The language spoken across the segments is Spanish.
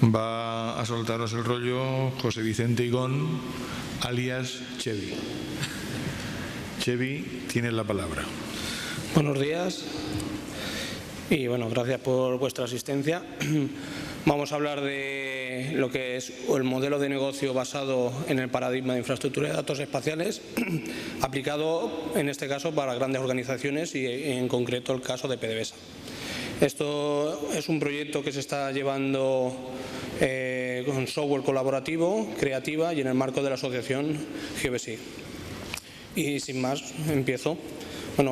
Va a soltaros el rollo José Vicente Higón, alias Chevy. Chevy, tienes la palabra. Buenos días y gracias por vuestra asistencia. Vamos a hablar de lo que es el modelo de negocio basado en el paradigma de infraestructura de datos espaciales, aplicado en este caso para grandes organizaciones y en concreto el caso de PDVSA. Esto es un proyecto que se está llevando con software colaborativo, creativa y en el marco de la asociación GeoBSI. Y sin más, empiezo.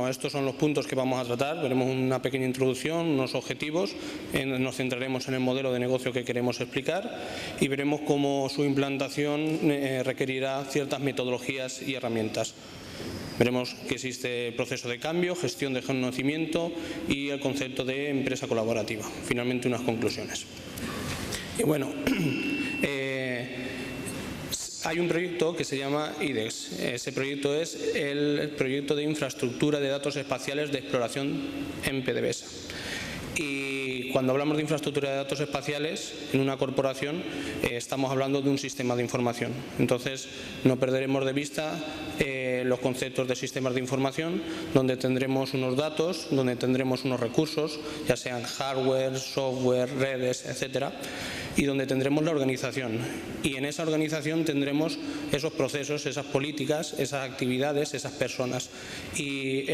Estos son los puntos que vamos a tratar. Veremos una pequeña introducción, unos objetivos, nos centraremos en el modelo de negocio que queremos explicar y veremos cómo su implantación requerirá ciertas metodologías y herramientas. Veremos que existe el proceso de cambio, gestión de conocimiento y el concepto de empresa colaborativa. Finalmente, unas conclusiones. Hay un proyecto que se llama IDEX. Ese proyecto es el proyecto de infraestructura de datos espaciales de exploración en PDVSA. Y cuando hablamos de infraestructura de datos espaciales en una corporación, estamos hablando de un sistema de información. Entonces, no perderemos de vista los conceptos de sistemas de información, donde tendremos unos datos, donde tendremos unos recursos, ya sean hardware, software, redes, etcétera, y donde tendremos la organización. Y en esa organización tendremos esos procesos, esas políticas, esas actividades, esas personas. Y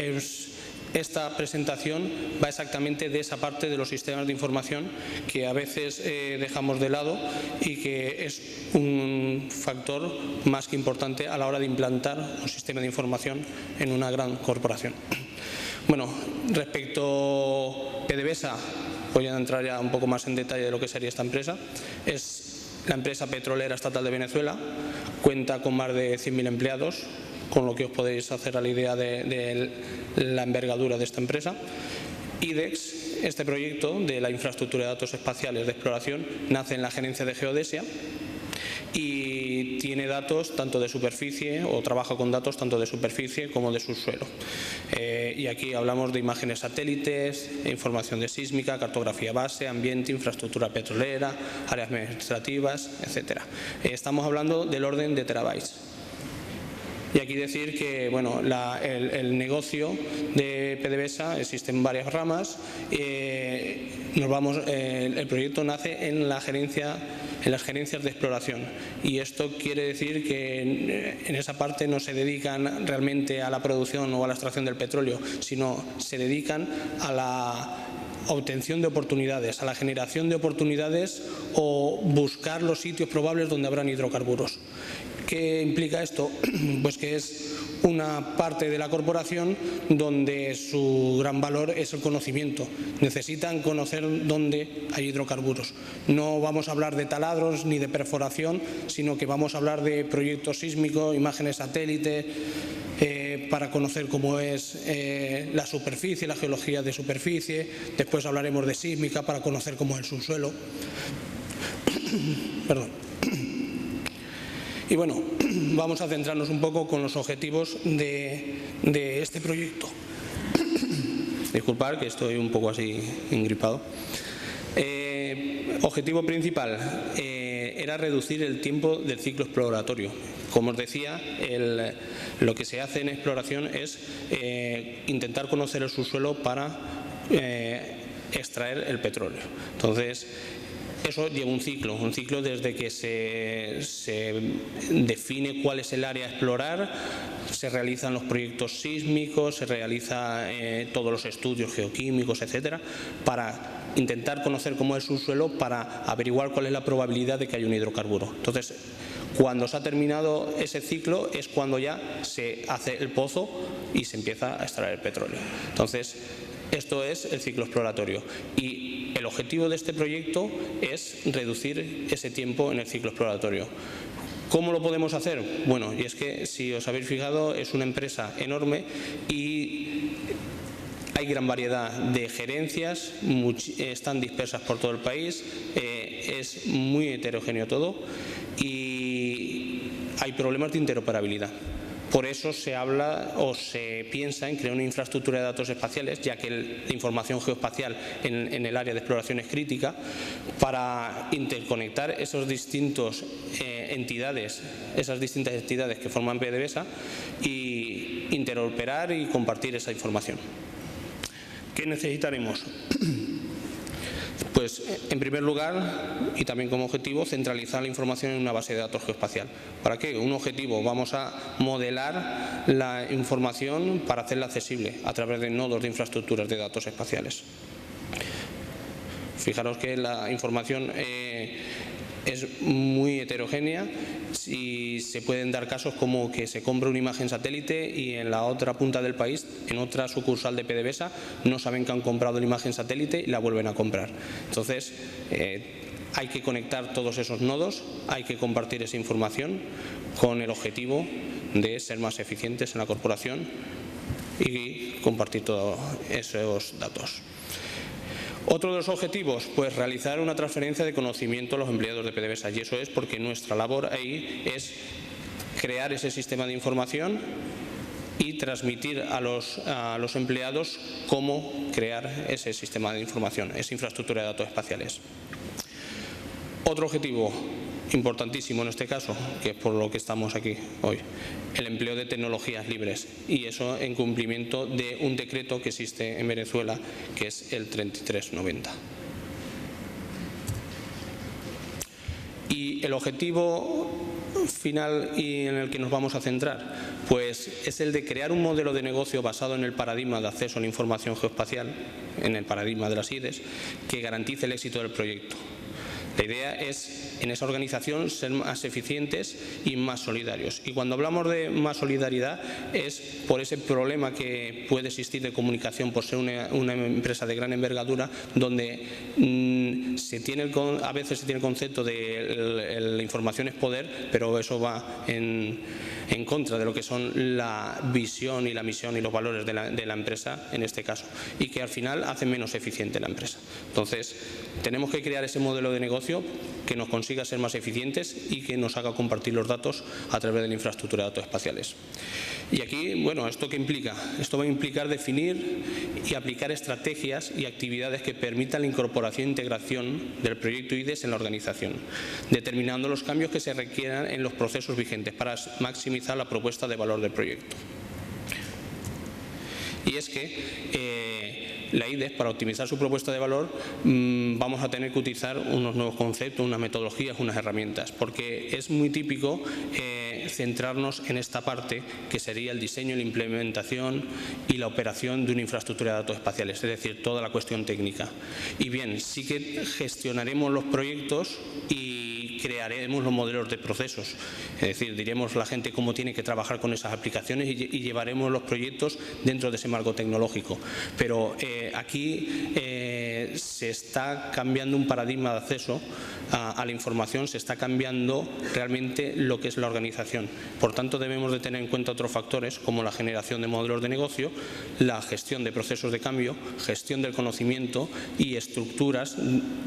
esta presentación va exactamente de esa parte de los sistemas de información que a veces dejamos de lado y que es un factor más que importante a la hora de implantar un sistema de información en una gran corporación. Respecto a PDVSA, voy a entrar ya un poco más en detalle de lo que sería esta empresa. Es la empresa petrolera estatal de Venezuela, cuenta con más de 100.000 empleados, con lo que os podéis hacer a la idea de la envergadura de esta empresa. IDEX, este proyecto de la infraestructura de datos espaciales de exploración, nace en la gerencia de geodesia y tiene datos tanto de superficie, o trabaja con datos tanto de superficie como de subsuelo. Y aquí hablamos de imágenes satélites, información de sísmica, cartografía base, ambiente, infraestructura petrolera, áreas administrativas, etcétera. Estamos hablando del orden de terabytes. Y aquí decir que el negocio de PDVSA existen varias ramas. El proyecto nace en las gerencias de exploración, y esto quiere decir que en esa parte no se dedican realmente a la producción o a la extracción del petróleo, sino se dedican a la obtención de oportunidades, a la generación de oportunidades o buscar los sitios probables donde habrán hidrocarburos. ¿Qué implica esto? Pues que es una parte de la corporación donde su gran valor es el conocimiento. Necesitan conocer dónde hay hidrocarburos. No vamos a hablar de taladros ni de perforación, sino que vamos a hablar de proyectos sísmicos, imágenes satélite, para conocer cómo es la superficie, la geología de superficie. Después hablaremos de sísmica para conocer cómo es el subsuelo. Perdón. Y vamos a centrarnos un poco con los objetivos de este proyecto. Disculpad que estoy un poco así engripado. Objetivo principal era reducir el tiempo del ciclo exploratorio. Como os decía, lo que se hace en exploración es intentar conocer el subsuelo para extraer el petróleo. Entonces, eso lleva un ciclo desde que se define cuál es el área a explorar, se realizan los proyectos sísmicos, se realizan todos los estudios geoquímicos, etcétera, para intentar conocer cómo es el subsuelo, para averiguar cuál es la probabilidad de que haya un hidrocarburo. Entonces, cuando se ha terminado ese ciclo es cuando ya se hace el pozo y se empieza a extraer el petróleo. Entonces, esto es el ciclo exploratorio. Y el objetivo de este proyecto es reducir ese tiempo en el ciclo exploratorio. ¿Cómo lo podemos hacer? Y es que, si os habéis fijado, es una empresa enorme y hay gran variedad de gerencias, están dispersas por todo el país, es muy heterogéneo todo y hay problemas de interoperabilidad. Por eso se habla o se piensa en crear una infraestructura de datos espaciales, ya que la información geoespacial en el área de exploración es crítica, para interconectar esas distintas entidades que forman PDVSA y interoperar y compartir esa información. ¿Qué necesitaremos? Pues, en primer lugar, y también como objetivo, centralizar la información en una base de datos geoespacial. ¿Para qué? Un objetivo, vamos a modelar la información para hacerla accesible a través de nodos de infraestructuras de datos espaciales. Fijaros que la información es muy heterogénea y se pueden dar casos como que se compra una imagen satélite y en la otra punta del país, en otra sucursal de PDVSA, no saben que han comprado la imagen satélite y la vuelven a comprar. Entonces, hay que conectar todos esos nodos, hay que compartir esa información con el objetivo de ser más eficientes en la corporación y compartir todos esos datos. Otro de los objetivos, pues realizar una transferencia de conocimiento a los empleados de PDVSA, y eso es porque nuestra labor ahí es crear ese sistema de información y transmitir a los empleados cómo crear ese sistema de información, esa infraestructura de datos espaciales. Otro objetivo importantísimo en este caso, que es por lo que estamos aquí hoy, el empleo de tecnologías libres, y eso en cumplimiento de un decreto que existe en Venezuela, que es el 3390. Y el objetivo final y en el que nos vamos a centrar, pues es el de crear un modelo de negocio basado en el paradigma de acceso a la información geoespacial, en el paradigma de las IDES, que garantice el éxito del proyecto. La idea es, en esa organización, ser más eficientes y más solidarios. Y cuando hablamos de más solidaridad es por ese problema que puede existir de comunicación por ser una empresa de gran envergadura, donde a veces se tiene el concepto de la información es poder, pero eso va en contra de lo que son la visión y la misión y los valores de la empresa en este caso, y que al final hacen menos eficiente la empresa. Entonces, tenemos que crear ese modelo de negocio que nos consiga ser más eficientes y que nos haga compartir los datos a través de la infraestructura de datos espaciales. Y aquí, bueno, ¿esto qué implica? Esto va a implicar definir y aplicar estrategias y actividades que permitan la incorporación e integración del proyecto IDES en la organización, determinando los cambios que se requieran en los procesos vigentes para maximizar la propuesta de valor del proyecto. Y es que la IDES, para optimizar su propuesta de valor, vamos a tener que utilizar unos nuevos conceptos, unas metodologías, unas herramientas, porque es muy típico centrarnos en esta parte que sería el diseño, la implementación y la operación de una infraestructura de datos espaciales, es decir, toda la cuestión técnica. Y bien, sí que gestionaremos los proyectos y crearemos los modelos de procesos, es decir, diremos a la gente cómo tiene que trabajar con esas aplicaciones y llevaremos los proyectos dentro de ese marco tecnológico. Pero aquí se está cambiando un paradigma de acceso a la información, se está cambiando realmente lo que es la organización. Por tanto, debemos de tener en cuenta otros factores como la generación de modelos de negocio, la gestión de procesos de cambio, gestión del conocimiento y estructuras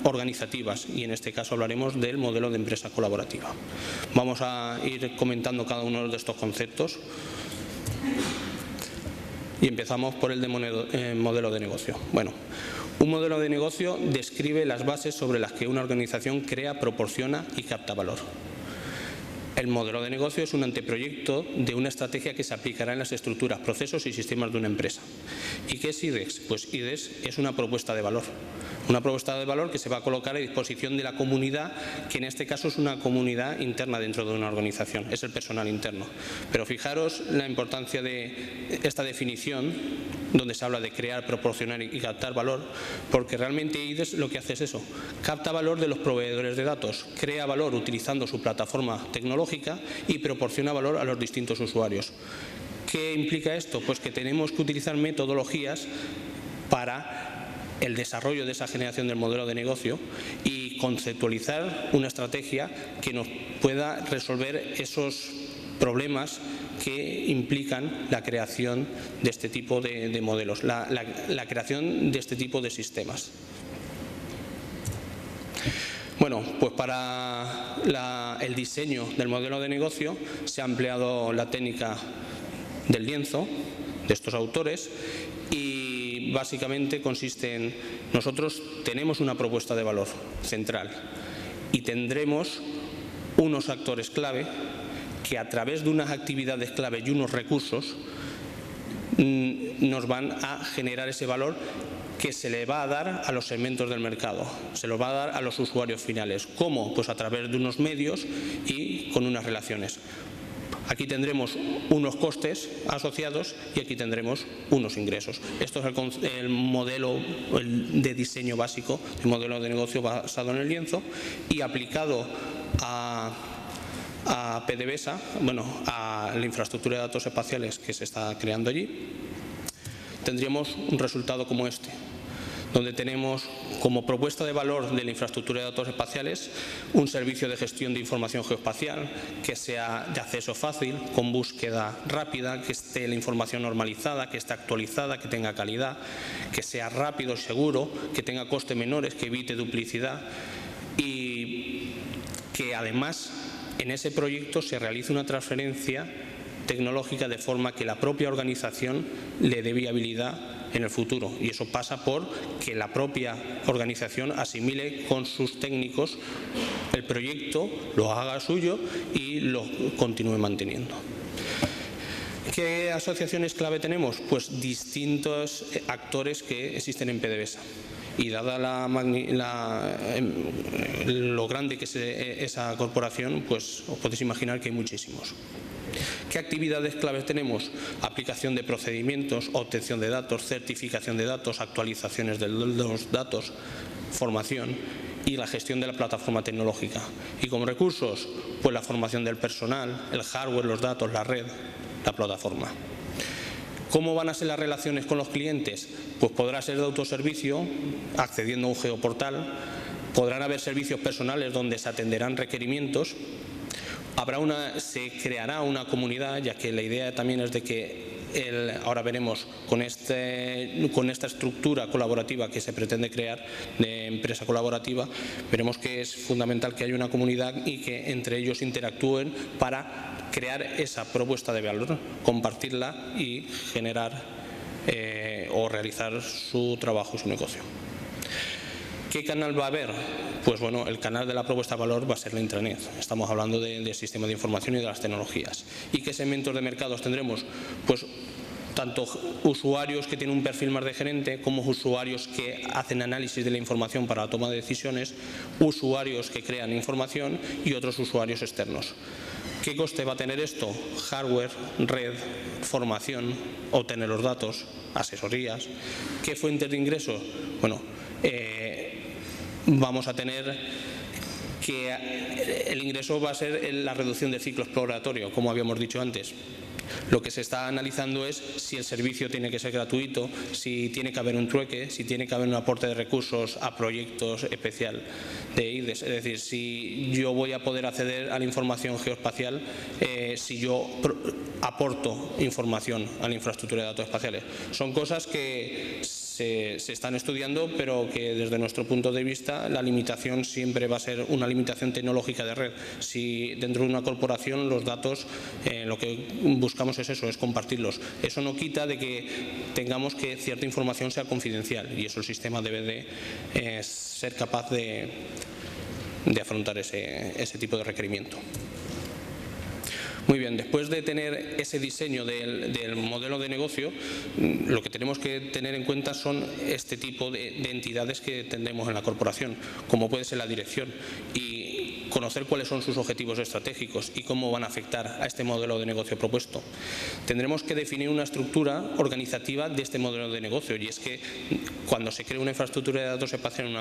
organizativas, y en este caso hablaremos del modelo de empresa colaborativa. Vamos a ir comentando cada uno de estos conceptos y empezamos por el de modelo de negocio. Bueno, un modelo de negocio describe las bases sobre las que una organización crea, proporciona y capta valor. El modelo de negocio es un anteproyecto de una estrategia que se aplicará en las estructuras, procesos y sistemas de una empresa. ¿Y qué es IDES? Pues IDES es una propuesta de valor. Una propuesta de valor que se va a colocar a disposición de la comunidad, que en este caso es una comunidad interna dentro de una organización, es el personal interno. Pero fijaros la importancia de esta definición, donde se habla de crear, proporcionar y captar valor, porque realmente IDES lo que hace es eso, capta valor de los proveedores de datos, crea valor utilizando su plataforma tecnológica y proporciona valor a los distintos usuarios. ¿Qué implica esto? Pues que tenemos que utilizar metodologías para el desarrollo de esa generación del modelo de negocio y conceptualizar una estrategia que nos pueda resolver esos problemas que implican la creación de este tipo de modelos, la creación de este tipo de sistemas. Bueno, pues para el diseño del modelo de negocio se ha empleado la técnica del lienzo de estos autores y básicamente consiste en: nosotros tenemos una propuesta de valor central y tendremos unos actores clave que a través de unas actividades clave y unos recursos nos van a generar ese valor que se le va a dar a los segmentos del mercado, se lo va a dar a los usuarios finales. ¿Cómo? Pues a través de unos medios y con unas relaciones. Aquí tendremos unos costes asociados y aquí tendremos unos ingresos. Esto es el modelo de diseño básico, el modelo de negocio basado en el lienzo y aplicado a PDVSA, bueno, a la infraestructura de datos espaciales que se está creando allí, tendríamos un resultado como este, donde tenemos como propuesta de valor de la infraestructura de datos espaciales un servicio de gestión de información geoespacial que sea de acceso fácil, con búsqueda rápida, que esté la información normalizada, que esté actualizada, que tenga calidad, que sea rápido, seguro, que tenga costes menores, que evite duplicidad y que además en ese proyecto se realice una transferencia tecnológica de forma que la propia organización le dé viabilidad en el futuro, y eso pasa por que la propia organización asimile con sus técnicos el proyecto, lo haga suyo y lo continúe manteniendo. ¿Qué asociaciones clave tenemos? Pues distintos actores que existen en PDVSA. Y dada lo grande que es esa corporación, pues os podéis imaginar que hay muchísimos. ¿Qué actividades claves tenemos? Aplicación de procedimientos, obtención de datos, certificación de datos, actualizaciones de los datos, formación y la gestión de la plataforma tecnológica. Y como recursos, pues la formación del personal, el hardware, los datos, la red, la plataforma. ¿Cómo van a ser las relaciones con los clientes? Pues podrá ser de autoservicio, accediendo a un geoportal, podrán haber servicios personales donde se atenderán requerimientos, se creará una comunidad, ya que la idea también es de que ahora veremos con esta estructura colaborativa que se pretende crear de empresa colaborativa, veremos que es fundamental que haya una comunidad y que entre ellos interactúen para crear esa propuesta de valor, compartirla y generar o realizar su trabajo y su negocio. ¿Qué canal va a haber? Pues bueno, el canal de la propuesta de valor va a ser la intranet. Estamos hablando del sistema de información y de las tecnologías. ¿Y qué segmentos de mercados tendremos? Pues tanto usuarios que tienen un perfil más de gerente, como usuarios que hacen análisis de la información para la toma de decisiones, usuarios que crean información y otros usuarios externos. ¿Qué coste va a tener esto? Hardware, red, formación, obtener los datos, asesorías. ¿Qué fuentes de ingresos? Bueno, vamos a tener que el ingreso va a ser la reducción del ciclo exploratorio, como habíamos dicho antes. Lo que se está analizando es si el servicio tiene que ser gratuito, si tiene que haber un trueque, si tiene que haber un aporte de recursos a proyectos especial de IDES. Es decir, si yo voy a poder acceder a la información geoespacial, si yo aporto información a la infraestructura de datos espaciales. Son cosas que se están estudiando, pero que desde nuestro punto de vista la limitación siempre va a ser una limitación tecnológica de red. Si dentro de una corporación los datos, lo que buscamos es eso, es compartirlos. Eso no quita de que tengamos que cierta información sea confidencial, y eso el sistema debe de ser capaz de afrontar ese tipo de requerimiento. Muy bien, después de tener ese diseño del modelo de negocio, lo que tenemos que tener en cuenta son este tipo de entidades que tendremos en la corporación, como puede ser la dirección, y conocer cuáles son sus objetivos estratégicos y cómo van a afectar a este modelo de negocio propuesto. Tendremos que definir una estructura organizativa de este modelo de negocio, y es que cuando se cree una infraestructura de datos espaciales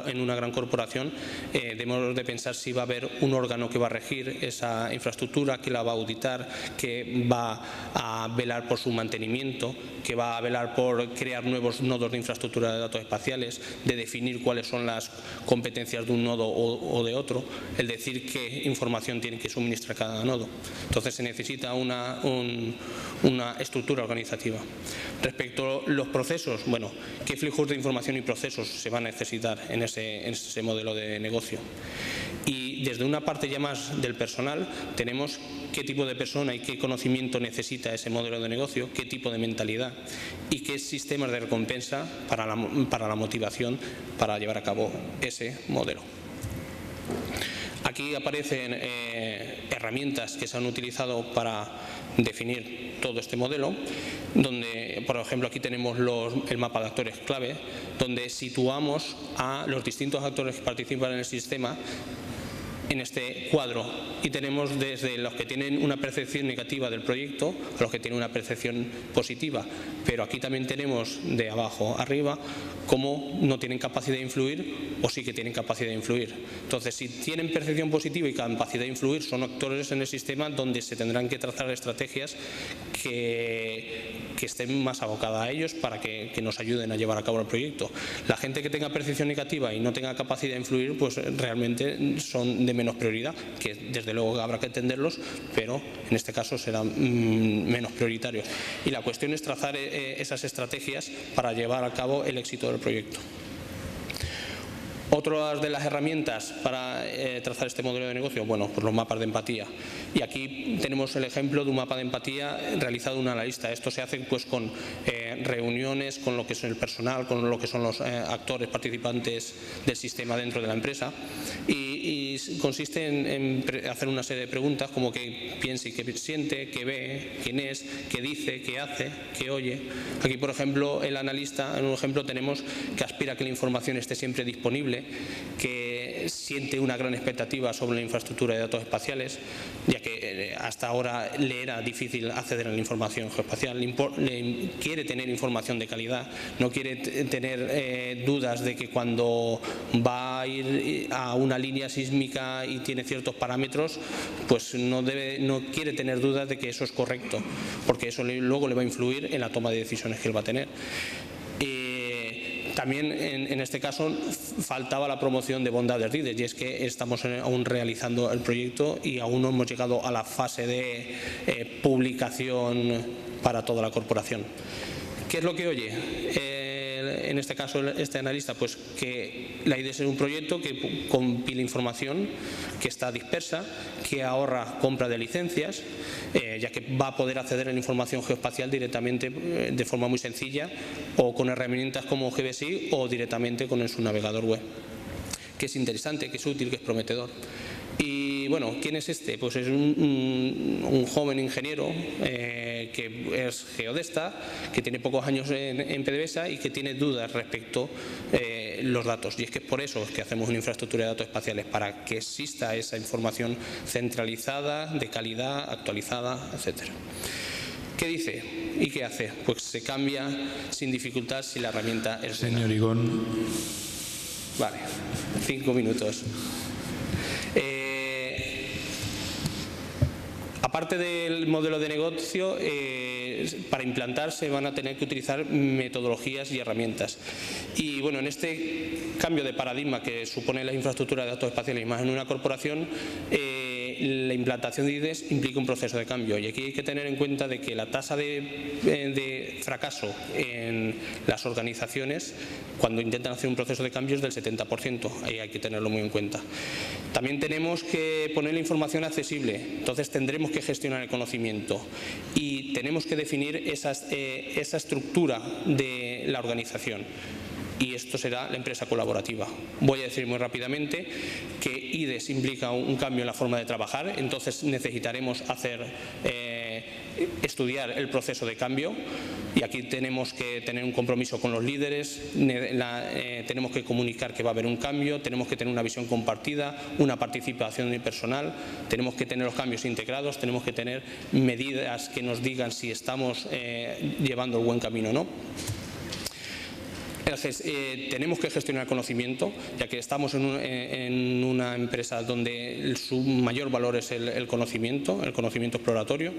en una gran corporación, debemos de pensar si va a haber un órgano que va a regir esa infraestructura, que la va a auditar, que va a velar por su mantenimiento, que va a velar por crear nuevos nodos de infraestructura de datos espaciales, de definir cuáles son las competencias de un nodo o de otro. el decir qué información tiene que suministrar cada nodo. Entonces se necesita una estructura organizativa. Respecto a los procesos, bueno, ¿qué flujos de información y procesos se van a necesitar en ese modelo de negocio? Y desde una parte ya más del personal tenemos qué tipo de persona y qué conocimiento necesita ese modelo de negocio, qué tipo de mentalidad y qué sistemas de recompensa para la motivación para llevar a cabo ese modelo. Aquí aparecen herramientas que se han utilizado para definir todo este modelo, donde, por ejemplo, aquí tenemos el mapa de actores clave, donde situamos a los distintos actores que participan en el sistema en este cuadro, y tenemos desde los que tienen una percepción negativa del proyecto a los que tienen una percepción positiva, pero aquí también tenemos de abajo arriba cómo no tienen capacidad de influir o sí que tienen capacidad de influir. Entonces, si tienen percepción positiva y capacidad de influir, son actores en el sistema donde se tendrán que trazar estrategias que estén más abocadas a ellos para que nos ayuden a llevar a cabo el proyecto. La gente que tenga percepción negativa y no tenga capacidad de influir, pues realmente son de menos prioridad, que desde luego habrá que entenderlos, pero en este caso serán menos prioritarios. Y la cuestión es trazar esas estrategias para llevar a cabo el éxito del proyecto. Otras de las herramientas para trazar este modelo de negocio, bueno, pues los mapas de empatía. Y aquí tenemos el ejemplo de un mapa de empatía realizado de un analista. Esto se hace pues con reuniones con lo que es el personal, con lo que son los actores participantes del sistema dentro de la empresa, y consiste en hacer una serie de preguntas como qué piensa y qué siente, qué ve, quién es, qué dice, qué hace, qué oye. Aquí, por ejemplo, el analista, en un ejemplo tenemos que aspira a que la información esté siempre disponible, que siente una gran expectativa sobre la infraestructura de datos espaciales, ya que hasta ahora le era difícil acceder a la información geoespacial, quiere tener información de calidad, no quiere tener dudas de que cuando va a ir a una línea sísmica y tiene ciertos parámetros, pues no quiere tener dudas de que eso es correcto, porque eso luego le va a influir en la toma de decisiones que él va a tener. También en este caso faltaba la promoción de bondades líderes, y es que estamos aún realizando el proyecto y aún no hemos llegado a la fase de publicación para toda la corporación. ¿Qué es lo que oye? En este caso este analista, pues que la idea es un proyecto que compila información que está dispersa, que ahorra compra de licencias, ya que va a poder acceder a la información geoespacial directamente de forma muy sencilla, o con herramientas como GBSI o directamente con su navegador web, que es interesante, que es útil, que es prometedor. Y bueno, ¿quién es este? Pues es un joven ingeniero que es geodesta, que tiene pocos años en PDVSA y que tiene dudas respecto a los datos. Y es que por eso es que hacemos una infraestructura de datos espaciales, para que exista esa información centralizada, de calidad, actualizada, etcétera. ¿Qué dice y qué hace? Pues se cambia sin dificultad si la herramienta es buena. Señor Igón. Vale, 5 minutos. Aparte del modelo de negocio, para implantar se van a tener que utilizar metodologías y herramientas. Y bueno, en este cambio de paradigma que supone la infraestructura de datos espaciales y más en una corporación, la implantación de IDES implica un proceso de cambio, y aquí hay que tener en cuenta de que la tasa de fracaso en las organizaciones cuando intentan hacer un proceso de cambio es del 70%, ahí hay que tenerlo muy en cuenta. También tenemos que poner la información accesible, entonces tendremos que gestionar el conocimiento y tenemos que definir esa estructura de la organización. Y esto será la empresa colaborativa. Voy a decir muy rápidamente que IDES implica un cambio en la forma de trabajar, entonces necesitaremos estudiar el proceso de cambio, y aquí tenemos que tener un compromiso con los líderes, tenemos que comunicar que va a haber un cambio, tenemos que tener una visión compartida, una participación personal, tenemos que tener los cambios integrados, tenemos que tener medidas que nos digan si estamos llevando el buen camino o no. Entonces, tenemos que gestionar el conocimiento, ya que estamos en una empresa donde su mayor valor es el conocimiento exploratorio,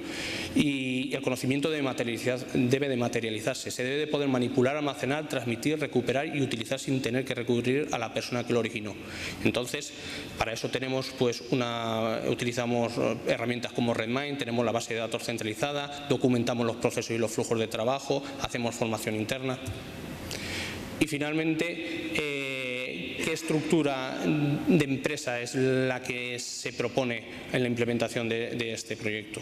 y y el conocimiento debe de materializarse. Se debe de poder manipular, almacenar, transmitir, recuperar y utilizar sin tener que recurrir a la persona que lo originó. Entonces, para eso tenemos utilizamos herramientas como Redmine, tenemos la base de datos centralizada, documentamos los procesos y los flujos de trabajo, hacemos formación interna. Y finalmente, ¿qué estructura de empresa es la que se propone en la implementación de este proyecto?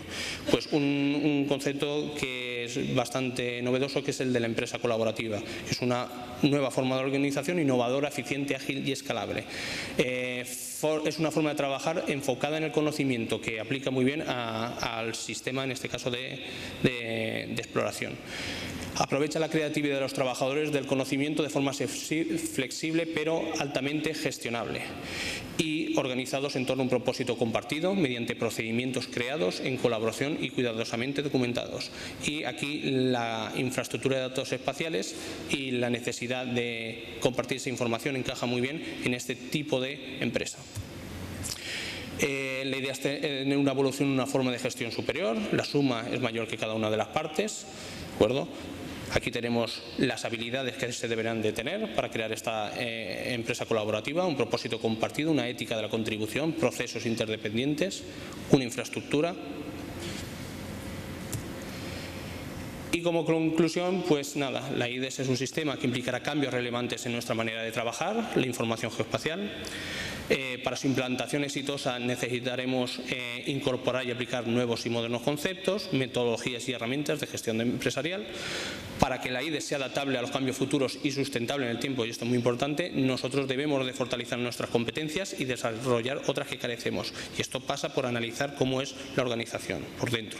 Pues un concepto que es bastante novedoso, que es el de la empresa colaborativa. Es una nueva forma de organización innovadora, eficiente, ágil y escalable. Es una forma de trabajar enfocada en el conocimiento, que aplica muy bien al sistema, en este caso de exploración. Aprovecha la creatividad de los trabajadores del conocimiento de forma flexible pero altamente gestionable y organizados en torno a un propósito compartido mediante procedimientos creados en colaboración y cuidadosamente documentados. Y aquí la infraestructura de datos espaciales y la necesidad de compartir esa información encaja muy bien en este tipo de empresa. La idea es tener una evolución, una forma de gestión superior. La suma es mayor que cada una de las partes, ¿de acuerdo? Aquí tenemos las habilidades que se deberán de tener para crear esta empresa colaborativa, un propósito compartido, una ética de la contribución, procesos interdependientes, una infraestructura. Y como conclusión, pues nada, la IDES es un sistema que implicará cambios relevantes en nuestra manera de trabajar, la información geoespacial. Para su implantación exitosa necesitaremos incorporar y aplicar nuevos y modernos conceptos, metodologías y herramientas de gestión empresarial. Para que la IDES sea adaptable a los cambios futuros y sustentable en el tiempo, y esto es muy importante, nosotros debemos de fortalecer nuestras competencias y desarrollar otras que carecemos. Y esto pasa por analizar cómo es la organización por dentro.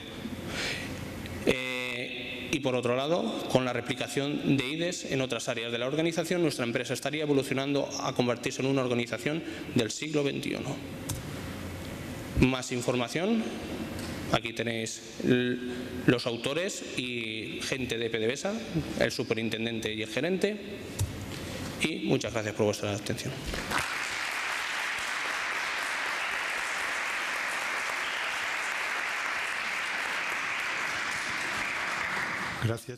Y por otro lado, con la replicación de IDES en otras áreas de la organización, nuestra empresa estaría evolucionando a convertirse en una organización del siglo XXI. Más información, aquí tenéis los autores y gente de PDVSA, el superintendente y el gerente, y muchas gracias por vuestra atención. Gracias.